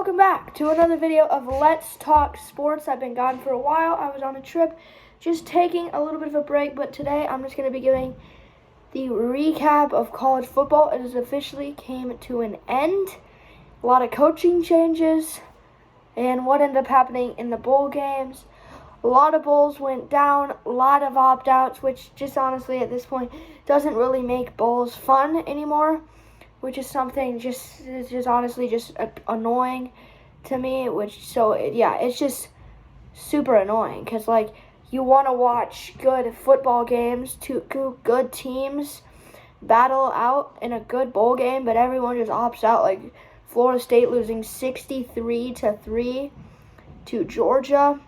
welcome back to another video of Let's Talk Sports. I've been gone for a while. I was on a trip, just taking a little bit of a break, but today I'm just going to be giving the recap of college football. It has officially came to an end. A lot of coaching changes and what ended up happening in the bowl games. A lot of bowls went down, a lot of opt-outs, which just honestly at this point doesn't really make bowls fun anymore, which is something just honestly just annoying to me, it's just super annoying because, like, you want to watch good football games, two good teams battle out in a good bowl game, but everyone just opts out, like Florida State losing 63-3 to Georgia.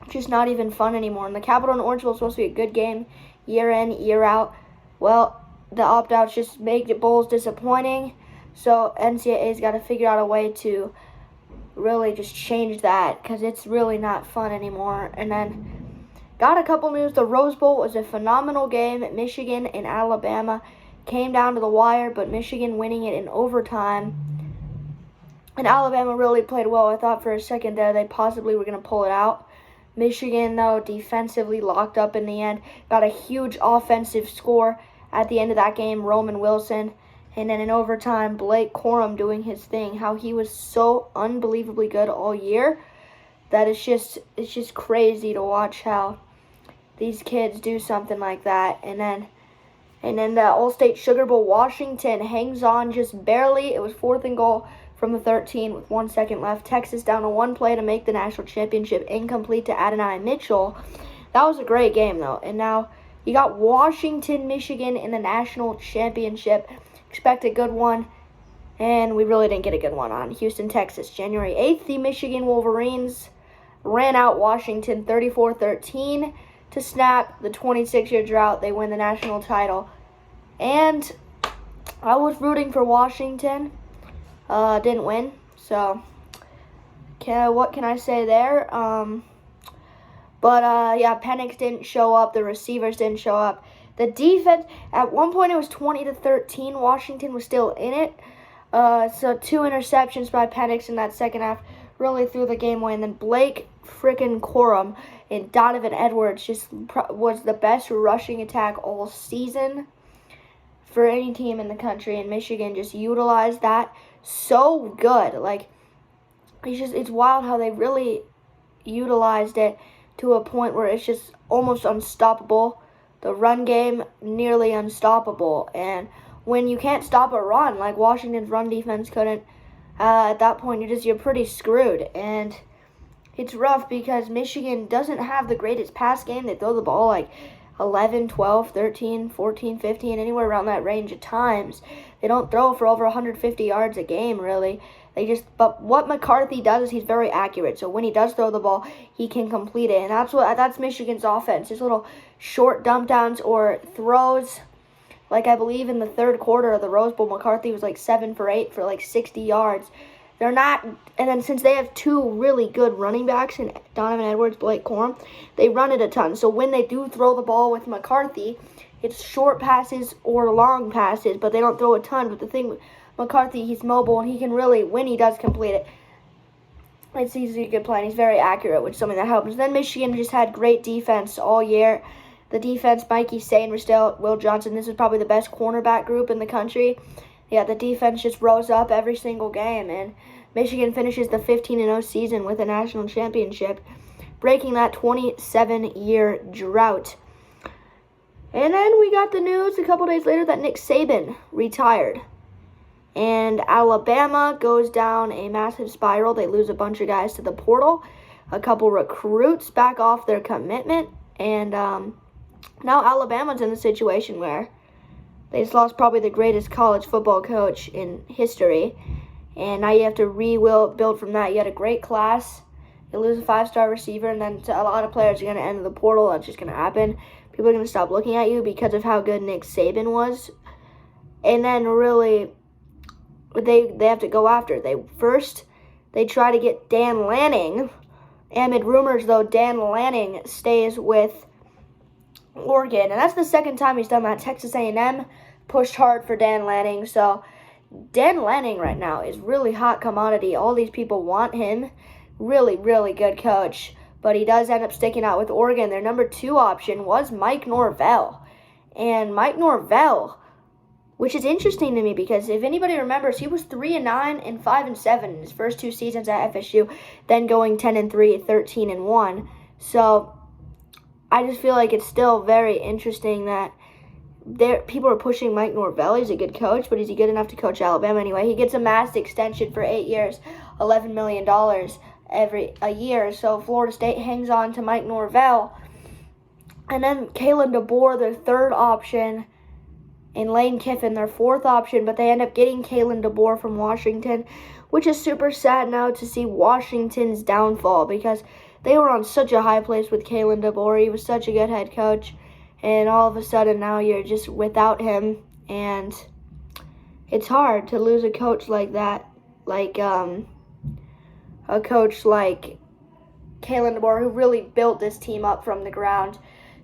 Just not even fun anymore. And the Capitol in Orangeville is supposed to be a good game year in, year out. Well, the opt-outs just make the bowls disappointing. So NCAA's got to figure out a way to really just change that because it's really not fun anymore. And then got a couple news. The Rose Bowl was a phenomenal game. Michigan and Alabama came down to the wire, but Michigan winning it in overtime. And Alabama really played well. I thought for a second there they possibly were going to pull it out. Michigan, though, defensively locked up in the end. Got a huge offensive score at the end of that game, Roman Wilson. And then in overtime, Blake Corum doing his thing. How he was so unbelievably good all year that it's just crazy to watch how these kids do something like that. And then the All-State Sugar Bowl, Washington hangs on just barely. It was 4th and goal from the 13 with 1 second left. Texas down to one play to make the national championship, incomplete to Adonai Mitchell. That was a great game, though. And now you got Washington, Michigan in the national championship. Expect a good one. And we really didn't get a good one on Houston, Texas. January 8th, the Michigan Wolverines ran out Washington 34-13 to snap the 26-year drought. They win the national title. And I was rooting for Washington. Didn't win, so what can I say there? Penix didn't show up. The receivers didn't show up. The defense, at one point it was 20-13. Washington was still in it. So 2 interceptions by Penix in that second half really threw the game away. And then Blake freaking Corum and Donovan Edwards just was the best rushing attack all season for any team in the country. And Michigan just utilized that so good. Like, it's wild how they really utilized it to a point where it's just almost unstoppable. The run game, nearly unstoppable. And when you can't stop a run, like Washington's run defense couldn't, at that point you're pretty screwed. And it's rough because Michigan doesn't have the greatest pass game. They throw the ball like 11, 12, 13, 14, 15, anywhere around that range at times. They don't throw for over 150 yards a game, really. But what McCarthy does is he's very accurate. So when he does throw the ball, he can complete it. And that's Michigan's offense. His little short dump downs or throws. Like, I believe in the third quarter of the Rose Bowl, McCarthy was like 7 for 8 for like 60 yards. They're not, and then since they have 2 really good running backs in Donovan Edwards, Blake Corum, they run it a ton. So when they do throw the ball with McCarthy, it's short passes or long passes, but they don't throw a ton. But the thing with McCarthy, he's mobile, and he can really, when he does complete it, he's a good play, and he's very accurate, which is something that helps. Then Michigan just had great defense all year. The defense, Mikey Sainristil, Will Johnson, this is probably the best cornerback group in the country. Yeah, the defense just rose up every single game, and Michigan finishes the 15-0 season with a national championship, breaking that 27-year drought. And then we got the news a couple days later that Nick Saban retired. And Alabama goes down a massive spiral. They lose a bunch of guys to the portal. A couple recruits back off their commitment. And now Alabama's in the situation where they just lost probably the greatest college football coach in history. And now you have to rebuild from that. You had a great class. You lose a 5-star receiver, and then a lot of players are going to enter the portal. That's just going to happen. People are going to stop looking at you because of how good Nick Saban was. And then really, they have to go after. They try to get Dan Lanning. Amid rumors, though, Dan Lanning stays with Oregon. And that's the second time he's done that. Texas A&M pushed hard for Dan Lanning. So Dan Lanning right now is really hot commodity. All these people want him. Really, really good coach. But he does end up sticking out with Oregon. Their number 2 option was Mike Norvell. And Mike Norvell, which is interesting to me because if anybody remembers, he was 3-9 and 5-7 in his first 2 seasons at FSU, then going 10-3, 13-1. So I just feel like it's still very interesting that people are pushing Mike Norvell. He's a good coach, but is he good enough to coach Alabama anyway? He gets a max extension for 8 years, $11 million a year. So Florida State hangs on to Mike Norvell. And then Kalen DeBoer, their 3rd option, and Lane Kiffin, their 4th option, but they end up getting Kalen DeBoer from Washington, which is super sad now to see Washington's downfall because they were on such a high place with Kalen DeBoer. He was such a good head coach, and all of a sudden now you're just without him, and it's hard to lose a coach like that, like a coach like Kalen DeBoer, who really built this team up from the ground.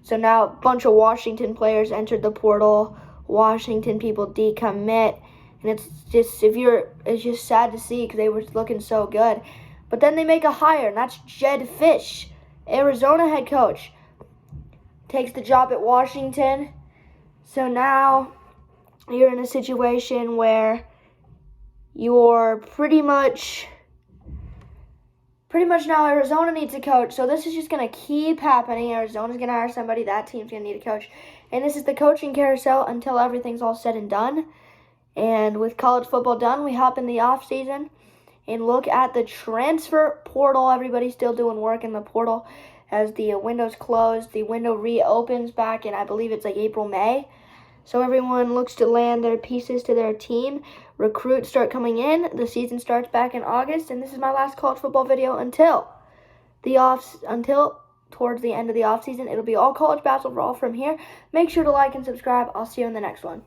So now a bunch of Washington players entered the portal. Washington people decommit, and it's just sad to see because they were looking so good. But then they make a hire, and that's Jedd Fisch, Arizona head coach, takes the job at Washington. So now you're in a situation where you're pretty much now Arizona needs a coach. So this is just going to keep happening. Arizona's going to hire somebody. That team's going to need a coach. And this is the coaching carousel until everything's all said and done. And with college football done, we hop in the off season and look at the transfer portal. Everybody's still doing work in the portal as the window's closed. The window reopens back in, I believe it's like April, May. So everyone looks to land their pieces to their team. Recruits start coming in. The season starts back in August. And this is my last college football video until towards the end of the offseason. It'll be all college basketball from here. Make sure to like and subscribe. I'll see you in the next one.